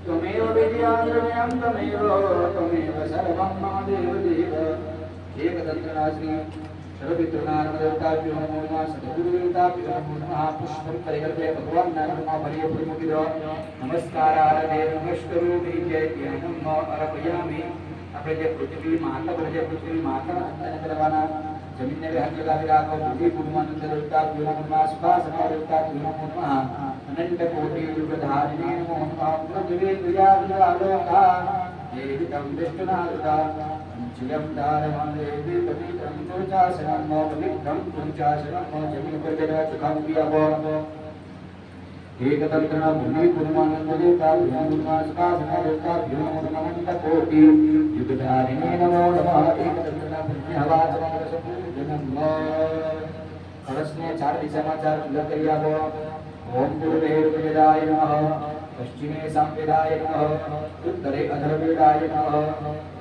त्वमेव विद्याद्रव्यं त्वमेव सर्वं मम देवदेव एकदन्तनाश्री सर्वपितॄणां नमो नमः सद्गुरुदेवताभ्यो नमो नमः पुष्पं परिकल्प्य भगवान् नारायणः परिपूर्णमुदिरो नमस्कारार्थे नमस्करोमि जय नमः अर्पयामि। આપણે જે પૃથ્વી માતા પર જે પૃથ્વી માતા અંતને કરવાના જમીનને હાથ લગાવી રાખો બુદ્ધિ પૂર્વાનંદ દેવતા પૂર્ણમાં સુખાસના દેવતા પૂર્ણમાં અનંત કોટિ યુગ ધારિણી નમો નમઃ પૃથ્વી વિદ્યાલોકા દેવિતમ વિષ્ણુનાદા અંચિલમ ધારમં દેવી પવિત્રમ તુજાસનમ પવિત્રમ તુજાસનમ જમીન પર જરા ચુકામ કિયા एकदंतना भूमि पूर्वानंद देवता भूमा सुखासना देवता भूमनंत कोटि युगधारिणे नमो नमः एकदंतना पुण्यवाच नमः कलशने चार दिशाમાં ચાર ફૂલ કરી આપો ओम गुरुदेववेदाय नमः पश्चिमे सामवेदाय नमः उत्तरे अथर्ववेदाय नमः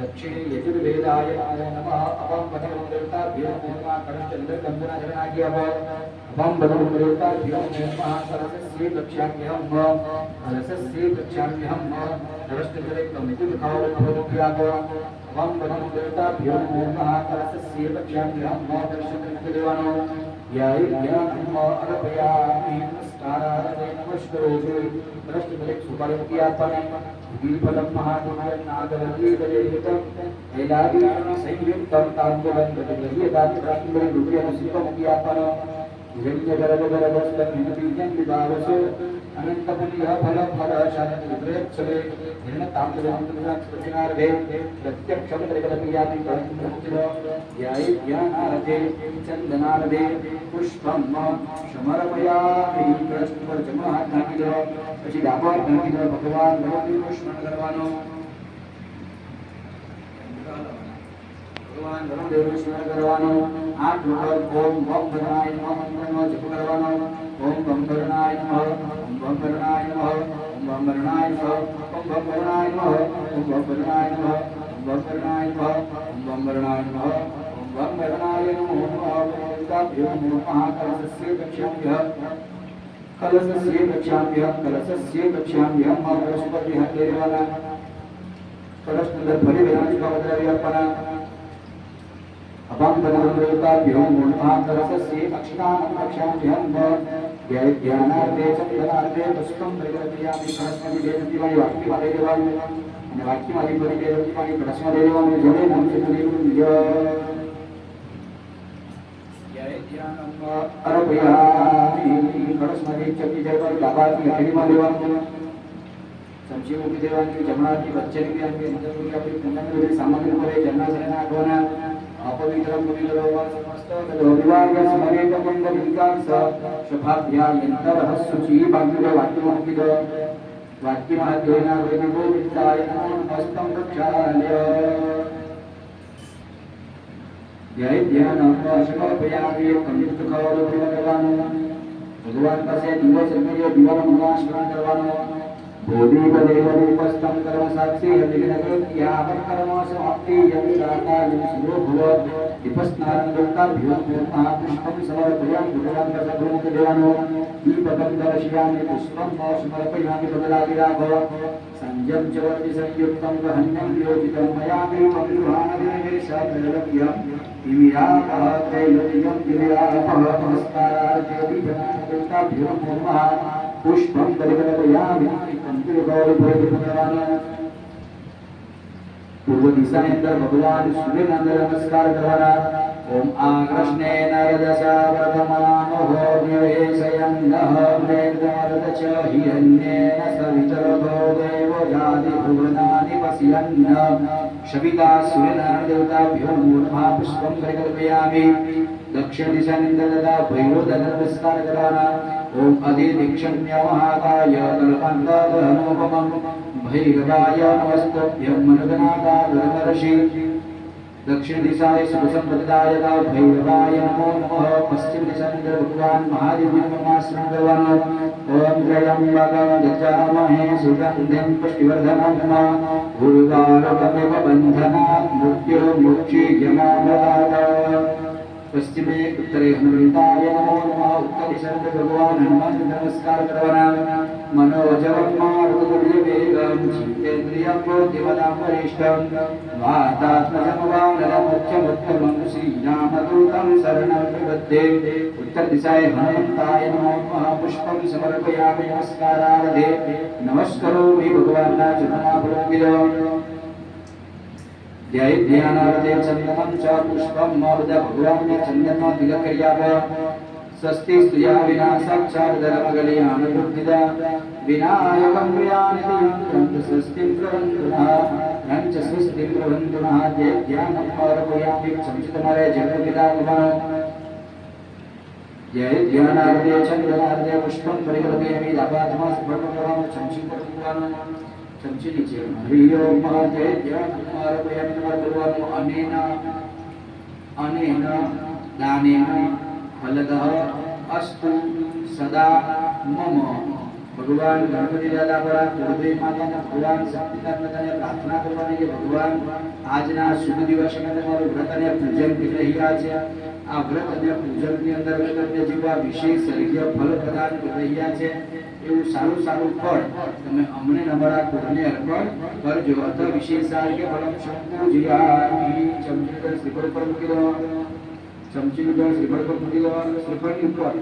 दक्षिणे यजुर्वेदाय नमः अवं पदं देवता भूमा कलशचंद्र कंदना जनागी अपो अवं पदं देवता भूमा कलशस्य दक्षाम्यहं कलशस्य दक्षाम्यहं नरस्तरे कमिति खाओ भवत्यागो अवं पदं देवता भूमा कलशस्य दक्षाम्यहं दर्शनं देवानो याय ज्ञानम् अर्पयामि नमस्कारार्थे नमस्करोमि दृष्टिफले सुपरिमुख्यापने दीपलं महागुणानागरतीर्ययुतं ऐलादीनं संयुक्तं ताम्बूलं ददयदात्रात्मनि रुद्रेण शिवमुख्यापन हिरण्यगर्भगर्भस्थं हिमबीजं विभावसो अनन्तपुण्यः फलफलशालिनी रुद्रेक्षरे हिरण्यताम्बूलमन्त्रस्पतिनार्भे प्रत्यक्षं त्रिकलपियामि कर्तुमुचिरो याय ज्ञानार्थे चन्दनार्भे पुष्पं समर्पयामि कृष्ण पर जमणो हाथ નાખી દો પછી ડાબો હાથ નાખી દો ભગવાન ભગવતીનું સ્મરણ કરવાનો ભગવાન ભગવદેવનું સ્મરણ કરવાનો આઠ વખત ઓમ ભમ ભરણાય નમઃ મંત્રનો જપ કરવાનો ઓમ ભમ ભરણાય નમઃ ઓમ ભમ ભરણાય નમઃ ઓમ ભમ ભરણાય નમઃ ઓમ ભમ ભરણાય નમઃ ઓમ ભમ ભરણાય નમઃ ઓમ ભમ ભરણાય નમઃ ઓમ ભમ ભરણાય નમઃ ઓમ ભમ ભરણાય નમઃ भ्यो नमः कलशस्य दक्षाम्यहं कलशस्य दक्षाम्यहं बृहस्पतिः देवाना कलशनंदर फली विराजकावद्रव्यर्पणा अभं देवताभ्यो नमः कलशस्य अक्षतां दक्षाम्यहं ध्यानार्थे चन्दनार्थे पुष्पं प्रकल्पयामि सरस्वती देवती वाणी वाक्यमाले देवानि અને વાક્યમાલી પરી દેવતી વાણી કળશમાં દેવાને જોડે નામ ચતુર્યુગ अर्पयामि कलशमध्ये चक्की जयपर लाभार्थी हळीमा देवानी सब्जी मुखी देवानी जमणार्थी बच्चेनी देवानी नंदपुरी आपली पुण्यमेळी सामग्री परे जन्नासना आगवना अपवित्रं पवित्र समस्त विभाग स्मरेत कुंड विकास शफाभ्या यंत्रः शुचि बांधुले वाक्यमुखी वाक्यमः देना वेदी गोविंदाय नमस्तं प्रक्षाल्य जय ध्यान समर्पयामि कंजित खाओ करવાનો ભગવાન પાસે દીવો સન્મય દીવાનો મંગળાસ્મરણ કરવાનો બોધિ બદેવ ઉપસ્થમ કર્મ સાક્ષી હરિનગર કર્મ સમાપ્તિ યંત્રાતા યંત્રો ભવ દીપસ્નાન દેવતા ભ્યો મહાપુષ્પમ સમર્પયામિ ભગવાન પાસે પ્રમુખ દેવાનો દીપકં દર્શયામિ પુષ્પમ સમર્પયામિ બદલાવી રાખો संजम चवति संयुक्तं गहन्यं योजितं मयामि मंगुहानदेशेषाद्रव्यं इमिरापहत्रैलोक्यं दिव्यापहनमस्कारार्थे दीपनादेवताभ्यो नमः पुष्पं परिकल्पयामि कंकुलगौरभोजनवान् पूर्व दिशाની અંદર ભગવાન સૂર્યના અંદર નમસ્કાર કરવાના ओम आकृष्णेन रजसा वर्धमानो निवेशयन्नः मेघनारदच हिरण्येन सवितरभो देवो यादि भुवनानि पश्यन्न शपिता सूर्यनारायण देवताभ्यो नमः पुष्पं परिकल्पयामि दक्षिण दिशानिन्ददा भैरव नमस्कार करवाना ओम अधिदीक्षण्य महाकाय कल्पन्तधनोपमं भैरवाय नमस्तभ्यं मनगनाकाधरर्षि दक्षिण दिशाए सुसंप्रदाय भैरवाय नमो नमः पश्चिम दिशा भगवान महादेव नमस्कार करवानो ओम त्र्यंबकं यजामहे सुगंधिं पुष्टिवर्धनं उर्वारुकमिव बन्धनात् मृत्युर्मुक्षीयमामृतात् पश्चिमे उत्तरे हनुमन्ताय नमो नमः उत्तरदिशा भगवान हनुमान नमस्कार करवाना मनोजवं मारुतुल्यवेगं जितेन्द्रियं बुद्धिमतां वरिष्ठं वातात्मजं वानरमुख्यमुत्तमं श्रीरामदूतं शरणं प्रपद्ये उत्तरदिशाय हनुमन्ताय नमो नमः पुष्पं समर्पयामि नमस्कारार्थे नमस्करोमि भगवान् चरणमाभ्यो जय ध्यानार्थे चंदनं च पुष्पं मरुद भगवान् चंदनो तिलकर्याव स्वस्ति स्तुया विना साक्षात् धर्मगलियान बुद्धिदा विनायकं प्रियानिधिं स्वस्तिं प्रवन्दुनः रञ्च स्वस्तिं प्रवन्दुनः जय ध्यानं समर्पयामि संचितमरे जगद्विदागमनं जय ध्यानार्थे चंदनार्थे पुष्पं परिकल्पयामि दापात्मा समर्पयामि संचितमरे चमची नीचे हरिओ महाजय ज्ञान आरभयामि नमो अनेना अनेना दानेन फलदः अस्तु सदा मम भगवान गणपति दादा पर दुर्गे माता भगवान शक्तिदाताને પ્રાર્થના કરવાની કે ભગવાન આજના શુભ દિવસને તમારું વ્રત અને પૂજન કરી રહ્યા છે આ વ્રત અને પૂજનની અંદર તમને જેવા વિશેષ સર્ગીય ફળ પ્રદાન કરી રહ્યા છે એવું સારું સારું ફળ તમે અમને અમારા કુળને અર્પણ કરજો અથ વિશેષાર્ય ફલમ શંકુજયામિ ચમચીનું શ્રીફળ પર મૂકી દો ચમચીનું જળ શ્રીફળ પર મૂકી દો શ્રીફળની ઉપર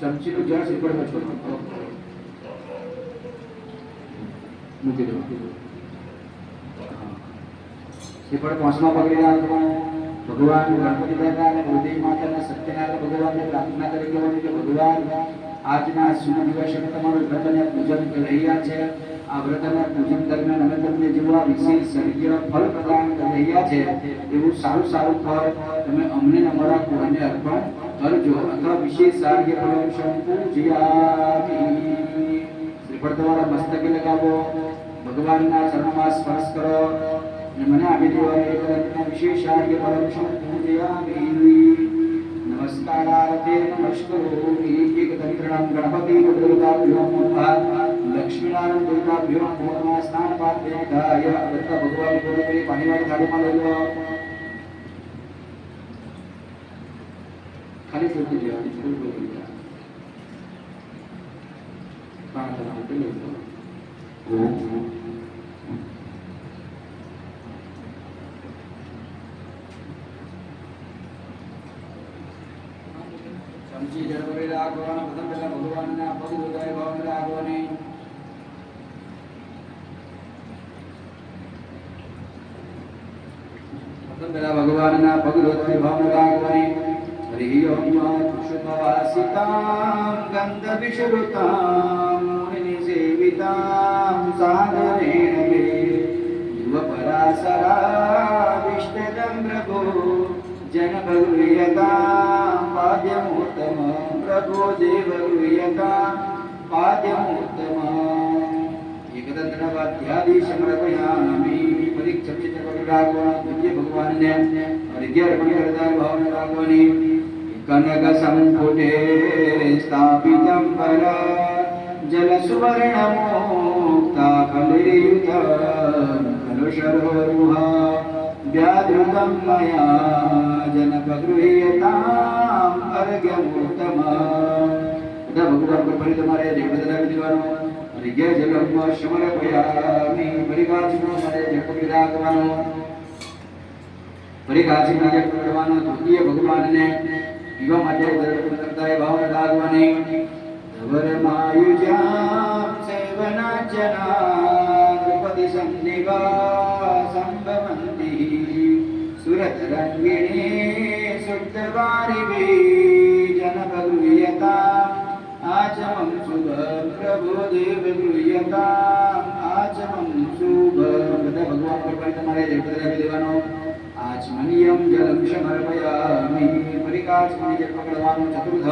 ચમચીનું જળ શ્રીફળ પર છોડો મૂકી દો શ્રીફળ પાંચમા પકડી રાખવાનું ભગવાન ગણપતિ દાદા અને ભૂદેવી માતાના સત્યનારાયણ ભગવાનને પ્રાર્થના કરી કહેવાની કે ભગવાન આજના શુભ દિવસે તમારું વ્રત અને પૂજન કરી રહ્યા છે આ વ્રત અને પૂજન દરમિયાન અમે તમને જેવા વિશેષ સર્ગીય ફળ પ્રદાન કરી રહ્યા છે એવું સારું સારું ફળ તમે અમને અમારા કુળને અર્પણ કરજો અથવા વિશેષ સર્ગીય ફળ શંકુજયામિ શ્રીફળ તમારા મસ્તકે લગાવો ભગવાનના ચરણમાં સ્પર્શ કરો અને મને આપી દેવા વિશેષ સર્ગીય ફળ શંકુજયામિ नमस्कारार्थे नमस्करोमि एकदंत्रणं गणपति दुर्गाभ्यो नमः लक्ष्मीनारायण दुर्गाभ्यो नमः स्नानपात्रेधाय अवत भगवान गुरुदेव पानीवाली थाळीમાં લઈ લો ખાલી પૂરી દેવાની ફૂલ પૂરી દેવા પાણી આપી લો चमची जड़वरे लागवाना प्रथम पहला भगवानना पग हृदय भावने लागवानी प्रथम पहला भगवानना पग हृदय भावने लागवानी हरि ओम पुष्पवासितां गंधविशरुतां मुनिसेवितां सादरेण मे युवपरासराविष्टदं प्रभो जनभगुयतां पाद्यमुत्तमं प्रभो देवगुयतां पाद्यमुत्तमं एकदंतनवाद्यादि समर्पयामि परिक्षपितकविरागवान पूज्य भगवानने अर्घ्य अर्पण करता भावना रागवानी कनक संपुटे स्थापितं पर जलसुवर्णमुक्ता फलेयुतं कलुषरोरुहा व्याधृतं मया जनपगृह्यताम् अर्घ्यमुत्तमम् भगवान को फल तुम्हारे देवता विद्वानो अर्घ्य जलम समर्पयामि परिकाचिनो मारे जगविदागमनो परिकाचिनो जगविदागमनो द्वितीय भगवान ने युवा माटे दर्शन करता है भावना लागवानी धवरमायुजां सेवनाचना द्रौपदी सन्निवा संभवन्ति सुरतरंगिणी सुप्तवारिवी जनभगुयता आचमं शुभं प्रभो देव गृह्यता आचमं शुभं બધા ભગવાન પર તમારે દેવતા દેવાનો आचमनीयं जलं समर्पयामि परिकाचमनि जल पकड़वानो चतुर्थ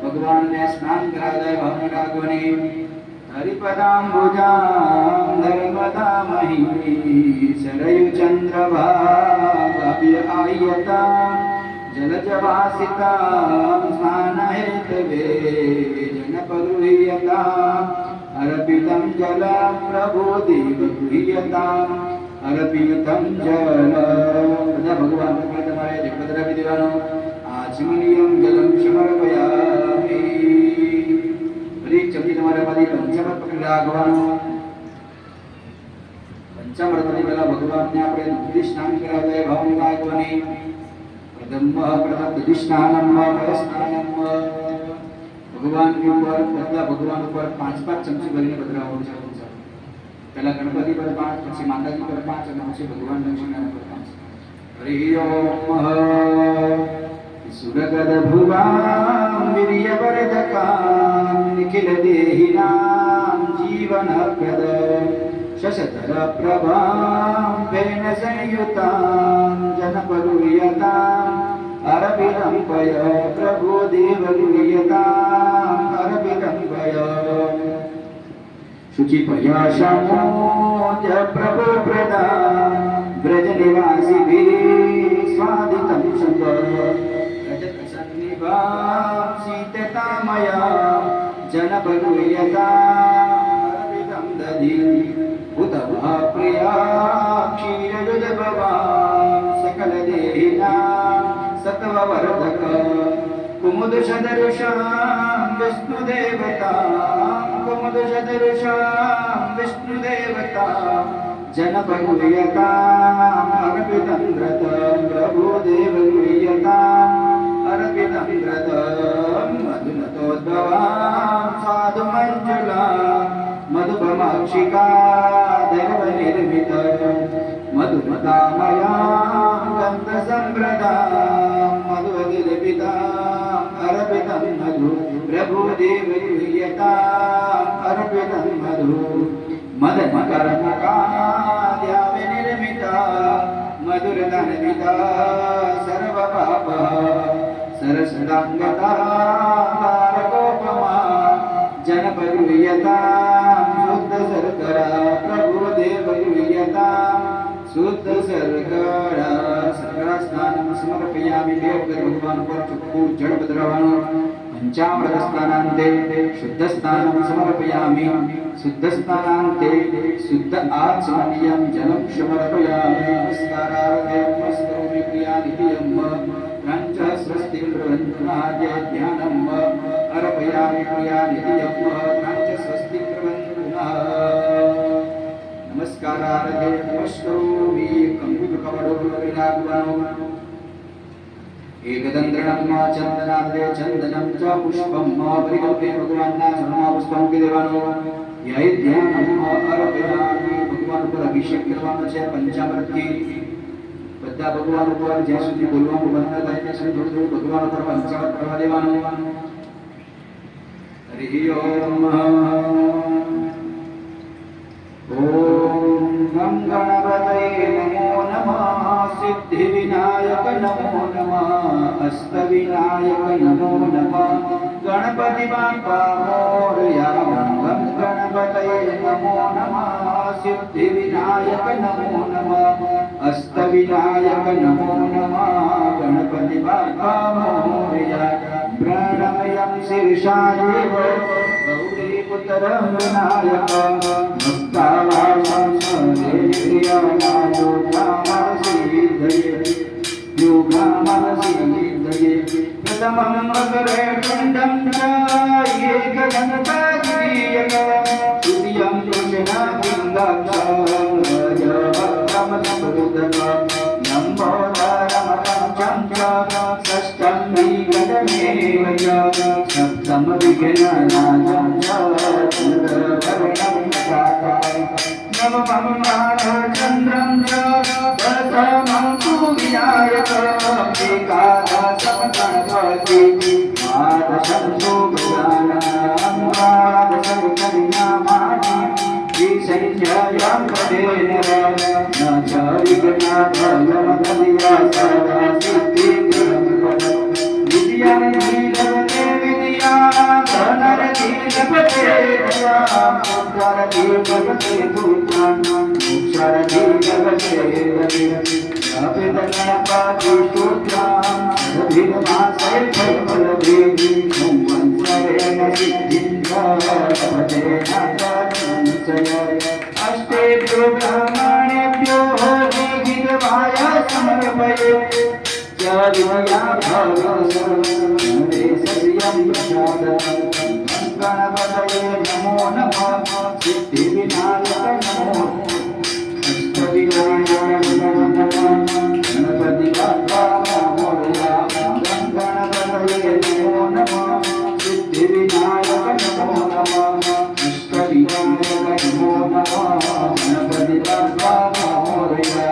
भगवान ने स्नान करादय भावना रागवनी हरिपदाम्बुजां नर्मदामही सरयुचन्द्रभागाभ्य आयता जलजवासितां स्नानहेतवे जनपगृह्यताम् अर्पितं जलं प्रभो देव गृह्यताम् अर्पितं जल બધા ભગવાન પર તમારે દેવતા દેવાનો आचमनीयं जलं समर्पयामि। बड़ी चमची तुम्हारे पादी पंचामृत पकड़ा भगवान पंचामृत पकड़ा भगवान ने अपने दूध स्नान करा दे भवन भागवनी प्रथम दूध स्नानम स्नानम भगवान के ऊपर पहला भगवान ऊपर 5-5 चमची भरीने पधरावो छे। पहला गणपति पर 5 પછી માતાજી પર 5 અને પછી ભગવાન લક્ષ્મીનારાયણ પર 5। હરિ ઓમ સુરગદ ભુવાં વીર્યવર્ધકાં નિખિલ દેહિનાં જીવનપ્રદ શશધર પ્રભાં વેન સંયુતાં જનપરુયતાં અરવિલંબય પ્રભુ દેવલુયતાં અરવિલંબય शुचि पयाशमोज प्रभु प्रदा ब्रज निवासी भी स्वादितं शुभ रजत सन्निभां शीततामया जनबलुयता अरविदं दधि उतवा प्रिया क्षीरयुजभवां सकल देहिना सत्ववर्धक कुमुद सदृशां विष्णुदेवता कुमुदशदृशां विष्णुदेवता जनपगुह्यताम् अर्पितं व्रतं प्रभुदेवगुह्यताम् अर्पितं व्रतं मधुमतोद्भवां साधुमञ्जुलां मधुपमाक्षिका दैवनिर्मित मधुमतामयां गन्धसम्प्रदां मधुवदिलिपिताम् अर्पितं मधु प्रभुदेवगुह्यताम् अर्पितं मधु मदमकर्मकाद्याविनिर्मिता मधुरधनविता सर्वपाप सरसदाङ्गता तारकोपमा जनपगुह्यताम् शुद्धशर्करा प्रभुदेवगुह्यताम् शुद्धशर्करा शर्करास्नानं समर्पयामि। देवगर भगवान पर चक्षु जड़ पधरावनु पंचामृत स्नानान्ते शुद्ध स्नानं समर्पयामि। शुद्ध स्नानान्ते शुद्ध आचमनीयं जलं समर्पयामि। नमस्कारार्थे नमस्करोमि प्रियानिधियं क्रञ्च स्वस्ति प्रवन्दनाय ध्यानं अर्पयामि प्रियानिधियं क्रञ्च स्वस्ति प्रवन्दनाः। नमस्कारार्थे नमस्करोमि कंकुकमडोलविरागवान् एकदंद्रणं चंदनाद्रे चंदनं च पुष्पं परिकल्प्य भगवान्ना चरणापुष्पं के देवानो यही ध्यानं अर्पयामि। भगवान पर अभिषेक करવાનો છે પંચામૃતથી બધા ભગવાન ઉપર જ્યાં સુધી બોલવાનું બંધ ન થાય ત્યાં સુધી થોડું થોડું ભગવાન ઉપર પંચામૃત કરવા દેવાનું। હરિ ઓમ ओम गं गणपतये नमो नमः सिद्धिविनायक नमो नमः अष्टविनायक नमो नमः गणपति बाप्पा मोरया। गं गणपतये नमो नमः सिद्धिविनायक नमो नमः अष्टविनायक नमो नमः गणपति बाप्पा मोरया। प्रणमयं शीर्षा देव गौरीपुत्रं विनायक प्रथमं मकरे कुण्डं च एकदन्तद्वितीयक तृतीयं कृष्णपिङ्गक्षमस्फुटकं लम्बोदरमपञ्चं च षष्ठं विगतमेव च सप्तम विघ्ननाशं च चन्द्रवर्णं नवमं राधचन्द्रं च दशमं तु विनायकम् एकादशं गणपति द्वादशं तु गजाननं द्वादशं कन्यामानि विसंख्यायां पदेन न च विघ्नाभयमदलिया सदा सिद्धिं विद्यां नीलवते विद्यां धनरति लभते मुद्रारति लभते पुत्रां मोक्षरति लभते अभिदनपादिसूत्रां रभिर्मासे फलभेदि संवत्सरेण सिद्धिं लभते अष्टेभ्यो ब्राह्मणेभ्यो विहितवाय समर्पये जय सर्वविद्या गणेशयं प्रसादं गणपतये नमो नमः सिद्धिविनायक नमो अष्टविनायक नमो नमः गणपति बाप्पा मोरया गणपतये नमो नमः सिद्धिविनायक नमो नमः अष्टविनायक नमो नमः गणपति बाप्पा मोरया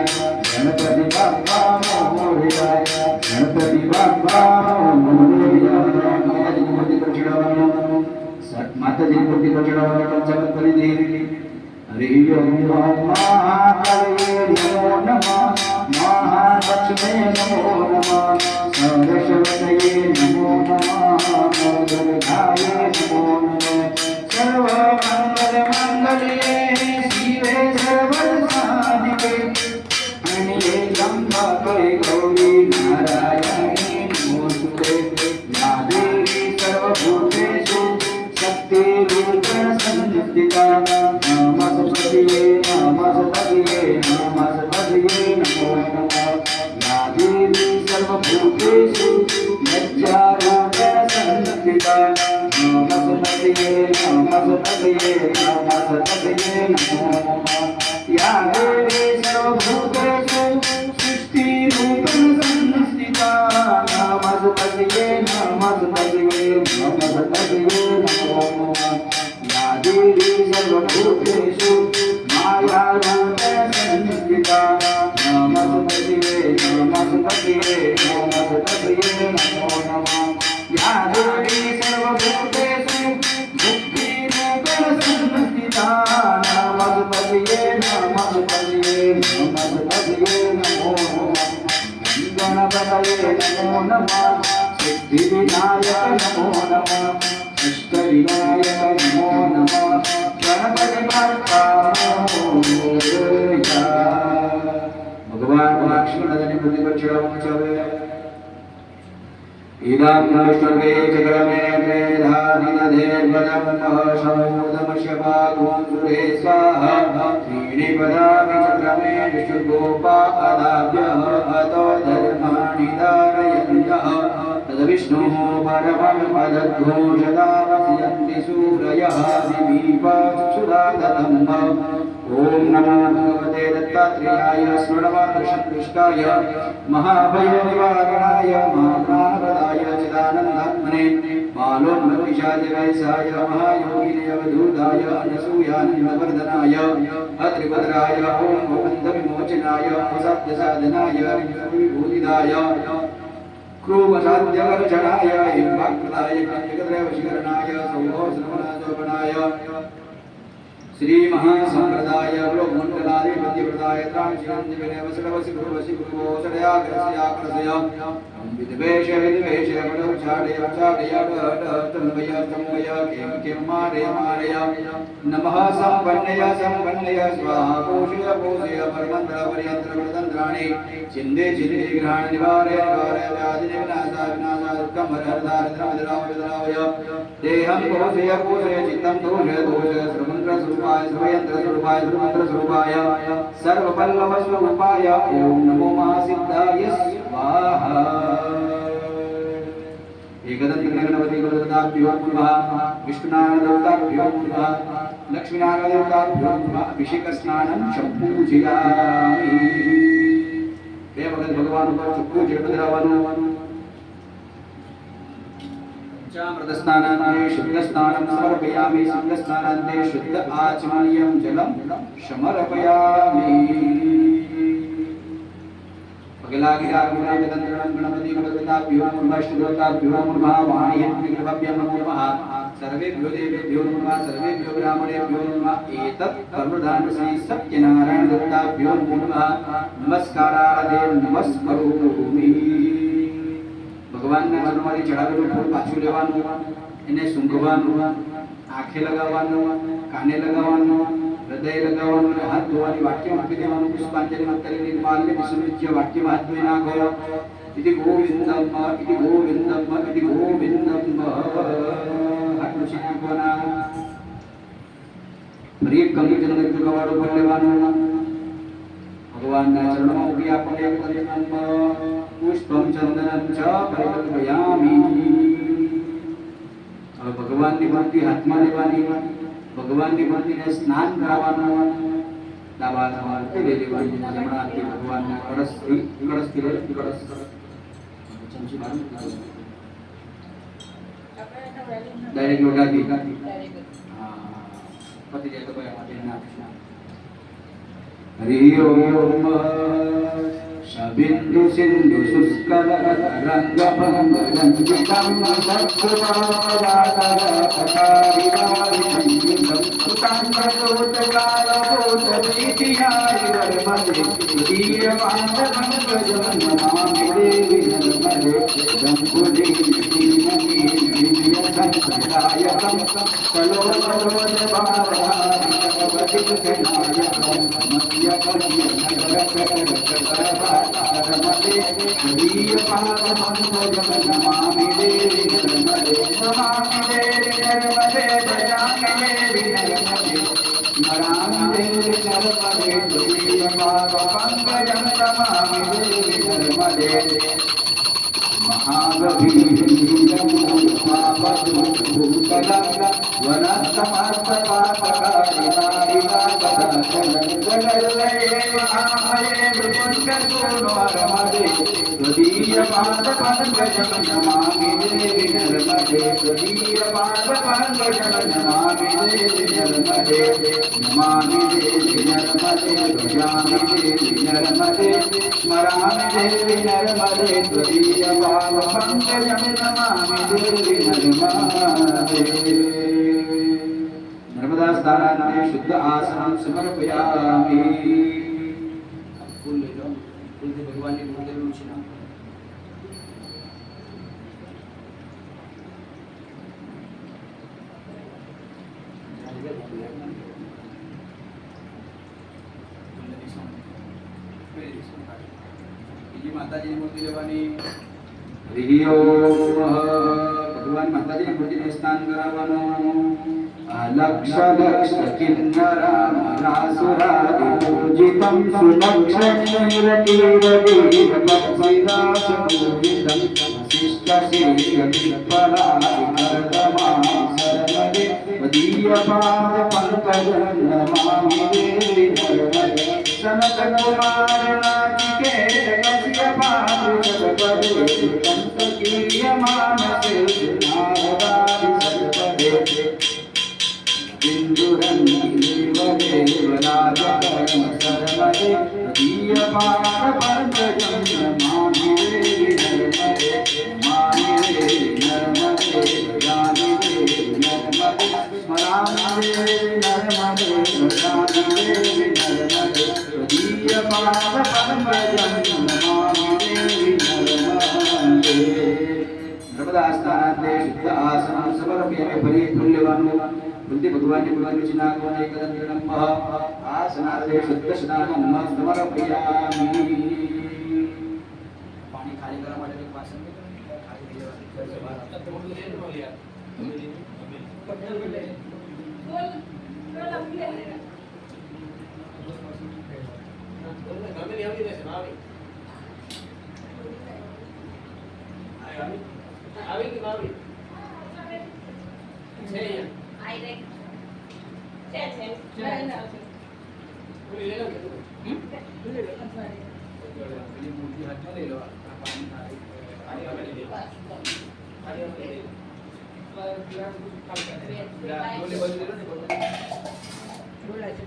गणपति बाप्पा मोरया गणपति बाप्पा मोरया माताजी मूर्ति को चढ़ावा पंचामृत कर दी। हरि ओम महाकाले नमो नमः महालक्ष्मी नमो नमः सरस्वती नमो नमः दुर्गाये नमो नमः सर्वमंगल मंगले शिवे सर्वसाधिके अनिले त्र्यंबके गौरी नारायणी नमोस्तुते या देवी सर्वभूतेषु शक्तिरूपेण संस्थिता नमस्ते नमस्ते नमस्ते नमो नमः या देवी सर्वभूतेषु लज्जारूपेण संस्थिता नमस्ते नमस्ते नमस्ते नमो नमः या देवी सर्वभूतेषु सृष्टिरूपेण संस्थिता नमस्ते नमस्ते नमस्ते नमो नमः या देवी सर्वभूतेषु मायारूपेण संस्थिता नमस्ते नमस्ते नमस्ते नमो नमः या देवी सर्वभूतेषु बुद्धिरूपेण संस्थिता नमस्ते नमस्ते नमस्ते नमो नमः गणपतये नमो नमः सिद्धिविनायक नमो नमः अष्टविनायक नमो नमः गणपति बाप्पा मोरया भगवान लक्ष्मण ने बुद्धि पर चढ़ावा चावे इदं सर्वे जगमेन्द्रे धानिदधेर्वदमः शमोदमशपागुं सुरे स्वाहा त्रीणि पदानि चक्रमे विष्णुगोपादाभ्यः अतो धर्माणि धारयन्तः तद्विष्णुः परमं पदघोषदामसयन्ति सूरयः दिवीपचक्षुरादधम्म ॐ नमो भगवते दत्तात्रेयाय स्मरणमादर्शपुष्टाय महाभयनिवारणाय महाप्राणप्रदाय चिदानन्दात्मने बालोन्मत्तिशादिवैसाय महायोगिनयवधूताय अनसूयानन्दवर्धनाय अत्रिभद्राय ॐ भवन्तविमोचनाय सत्यसाधनाय विभूतिदाय क्रूवसाध्यवर्षणाय हिंवाकृताय कन्यकद्रवशीकरणाय सौभोश्रवणाशोभनाय श्री महासंप्रदाय ब्रह्मण्डलाधिपत्यप्रदाय त्राणशिरञ्जनवसलवसिगुरुवसिगुरुवोषडयाग्रस्याग्रसय विद्वेष विद्वेष पटोक्षाडय क्षाडय तन्वय तन्वय किं किं मारय मारय नमः संपन्नय संपन्नय स्वाहा पोषय पोषय परमन्त्र पर्यन्त्र प्रतन्त्राणि चिन्दे चिन्दे ग्रहण निवारय निवारय व्याधि विनाशा विनाशा दुःखं हरहरदारिद्र्यमदिरावय देहं पोषय पोषय चित्तं दोषय दोषय सर्वमन्त्र स्वरूपाय सर्वयन्त्र स्वरूपाय सर्वमन्त्र स्वरूपाय सर्वपल्लव स्वरूपाय ॐ नमो महासिद्धाय स्वाहा एकदन्तगणपति गुरुदेवताभ्यो नमः विष्णुनारायणदेवताभ्यो नमः लक्ष्मीनारायणदेवताभ्यो नमः अभिषेकस्नानं संपूजयामि બે વખત ભગવાન ઉપર ચોખ્ખું જળ પધરાવવાનું ચામૃત સ્નાનાન્તે શુદ્ધ સ્નાનમ સમર્પયામિ શુદ્ધ સ્નાનાન્તે શુદ્ધ આચમનીયમ જલમ સમર્પયામિ पगला गिरा गुणा वेदंतरणं गणपति गणपतिभ्यो नमः अष्टदेवताभ्यो नमः वाणीभ्यो नमः सर्वेभ्यो देवेभ्यो नमः सर्वेभ्यो ब्राह्मणेभ्यो नमः एतत् कर्मदान श्री सत्यनारायण देवताभ्यो नमः नमस्कारादे नमस्करोमि ભગવાનના ચરણોમાં ચડાવેલું ફૂલ પાછું લેવાનું એને સૂંઘવાનું આંખે લગાવવાનું કાને લગાવવાનું હૃદય લગાવવાનું અને હાથ ધોવાની વાટકીમાં મૂકી દેવાનું પુષ્પાંજલિ કરી નિર્માલ્ય વિસર્જ્ય વાટકીમાં હાથ ધોઈ નાખો इति गोविंदम इति गोविंदम इति गोविंदम आटલું શીખવાના ફરી એક ગંગી જનક કવાડો પર લેવાનું ભગવાનના ચરણોમાં ઉભી આપણે એક पुष्पं चंदनं च परिकल्पयामि। હવે ભગવાનની મૂર્તિ હાથમાં લેવાની, ભગવાનની મૂર્તિને સ્નાન કરાવવાનું, ડાબા હાથે લઈ લેવાની, જમણા હાથે ભગવાનના કળશથી કળશ ચમચી મારું ડાયરેક્ટ લોટાથી હા પતિ જાય તો ભાઈ અમારે નાખશું। हरि ओम शबिंदु सिंधु शुष्कर रंग भंग रंजितम सत्सुराजातर कटारिवारि संयुतम सुतांगतोतकाल भूत प्रीतियारि वर्मदे दीयवाद भंगजन नमामि देवी नर्मदे गंगुली श्रीमती दिव्य संप्रदायकम कलोकलोल भावहारि भगवती नमामि देवी नर्मदे नमामि देवी नर्मदे भजामि देवी नर्मदे स्मरामि देवी नर्मदे तुल्यपादपङ्कजं नमामि देवी नर्मदे महागभीरं भूतलं वनस्तमस्तपातकारिणारिणागदाचलं महामये मृत्युञ्जसूनोरमदे त्वदीयपादपङ्कजं नमामि देवी नर्मदे त्वदीयपादपङ्कजं नमामि देवी नर्मदे नमामि देवी नर्मदे भजामि देवी नर्मदे स्मरामि देवी नर्मदे त्वदीयपादपङ्कजं नमामि देवी नर्मदे। नर्मदा स्नानाय शुद्ध आसनं समर्पयामि। फूल ले लो, फूल से भगवान की मूर्ति में उछना। બીજી માતાજીની મૂર્તિ લેવાની। હરિ ઓમ ભગવાન માતાજીની મૂર્તિને સ્નાન કરાવવાનું। લક્ષ લક્ષ કિન્નરામરાસુરાદિપૂજિतं સુલક્ષણૈરતિરતિરપક્ષિરાજપૂજિतं શિષ્ટશીર્ષતિફલાદિકર્દમાસરમદે મદીયપાદપङ्कजं નમામિ દેવી નર્મદે સનતકુમારનાચિકેતકસ્યપાદૃષભપદે કંસકીર્યમાનસે નારદાદિસર્પદે इंदुरंगिदेवदेवराजकर्मसरमदे दीयपादपङ्कजं नमामि देवी नर्मदे नमामि देवी नर्मदे भजामि देवी नर्मदे स्मरामि देवी नर्मदे भजामि देवी नर्मदे दीयपादपङ्कजं नमामि देवी नर्मदे। नर्मदा स्नानार्थे शुद्ध आसनं समर्पयामि। फली फूल लेવાનું। बुद्धि भगवान की भगवान चिना को एकदंतरम आसनार्थे शुद्ध स्नानं समर्पयामि। पानी खाली કરવા માટે એક વાસણ ખાલી થઈ જવા ઘર से बाहर आता तो बोल ले लो यार बोल अभी ले लेना घर में नहीं आवी जैसे आवी आवी की आवी છે યાર आई रे છે ના પૂરી લે લો કે પૂરી લે લો પેલી મૂર્તિ હાથમાં લઈ લો પાણી ખાલી આવે લે પાણી આવે લે પર ગ્લાસ કામ કરે બોલે બોલે લે લો ને બોલા છે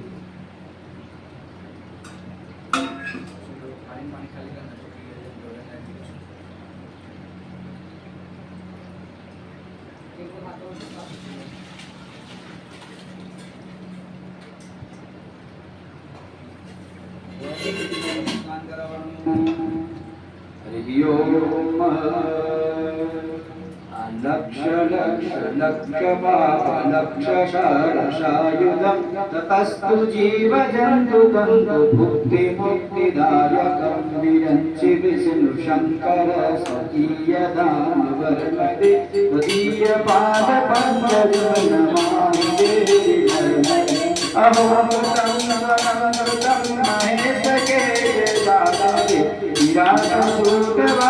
પાણી ખાલી કરना हरि ओम लक्ष लक्ष लक्ष लक्ष शरशायुधं ततस्तु जीव जन्तु तन्तु भुक्ति मुक्तिदायकं विरञ्चि विष्णु शंकर स्वकीयदाम वर्मदे त्वदीयपादपङ्कजं नमामि देवी नर्मदे अहोमृतं महेश के दातारे विराजसूतवा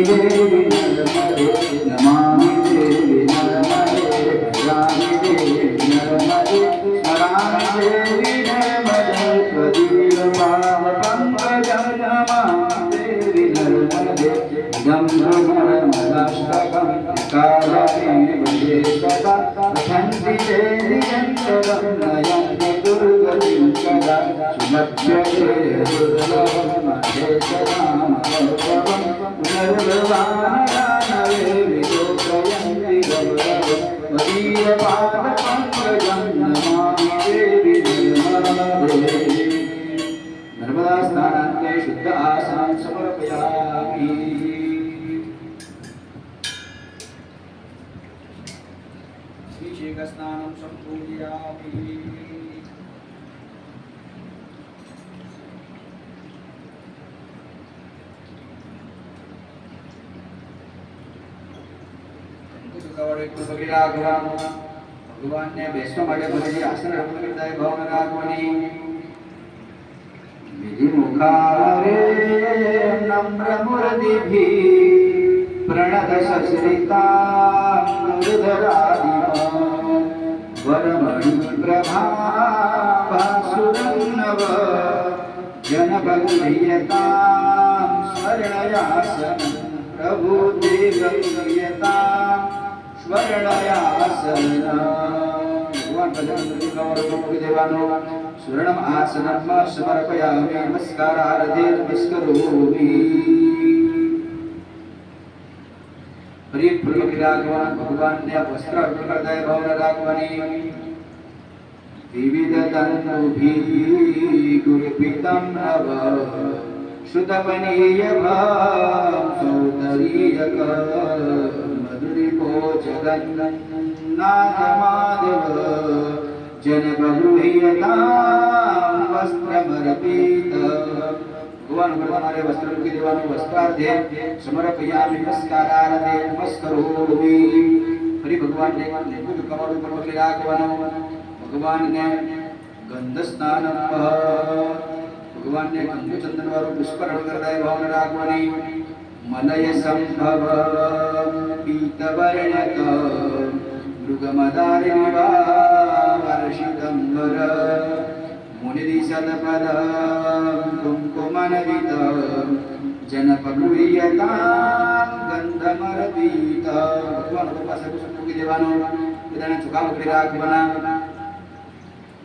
देवी नर्मदे नमामि देवी नर्मदे भजामि देवी नर्मदे स्मरामि देवी नर्मदे त्वदीयपादपङ्कजं नमामि देवी नर्मदे इदं नर्मदाष्टकं कालमेव ये सदा पठन्ति देवी यन्तरं नयन्ति दुर्गतिं कदा सुलभ्यते दुर्लभं महेशनामभवं पुनर्भवानवे विलोकयन्ति गौरवं त्वदीयपादपङ्कजं नमामि देवी नर्मदे नर्मदा स्नानान्ते शुद्ध आसनं समर्पयामि अभिषेकस्नानं सम्पूजयामि भगवान ने बेसवा માટે ભગવાનજી આસન રચના કરતા है ભાવના રાખવાની વિધિ મુખારે નમ્ર મુરદિભી प्रणत सस्रिता मृधरादिमा वरमणि प्रभा भासुरन्नव जनभगुयता स्वर्णयासन प्रभु देवयता स्वर्णयासन भगवान भजन गौरव देवानो स्वर्णम आसनम समर्पयामि नमस्कारार्थे नमस्करोमि प्रिय राघवन भगवान ने वस्त्र अर्पण करता है भवन राघवनी विविध तनुभी गुरुपितम नव श्रुतपनीय भाव सौंदर्यक मधुरिपो जगन्नाथ माधव जन बहुयता वस्त्रमर्पित भगवान हमारे वस्त्र के देवानु वस्त्रार्थे समर्पयामि नमस्कारार्थे नमस्करोमि हरि भगवान ने मुख कमल ऊपर पकड़े राघवन भगवान ने गंध स्नान भगवान ने गंध चंदन वाला पुष्प अर्पण करता है भवन राघवनी मलय संभव पीतवर्णक मृगमदारिवा वर्षितंबर मुनिदिशदपद कुंकुमनवित जनपगुयता गंधमर्पित भगवान को पास पुष्पों देवानो विधान चुका मुक्ति राघवना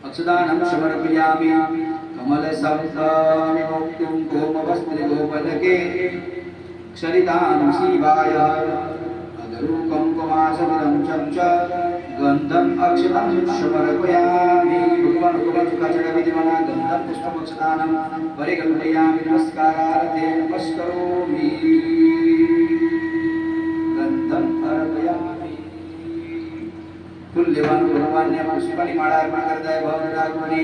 अक्षदानं समर्पयामि कमल संस्थानि मुक्तिं कोमवस्त्रे गोपदके क्षरितां शिवाय अदरूकं कुमासमिदं चञ्च गंधम अक्षतं समर्पयामि भगवान को चुका चढ़ा विधिमाना गंधम पुष्पम अक्षदानं परिकल्पयामि नमस्कारार्थे नमस्करोमि गंधम अर्पयामि फूल लेवानु भगवान ने पुष्पनी माला अर्पण करता है भवन राघवनी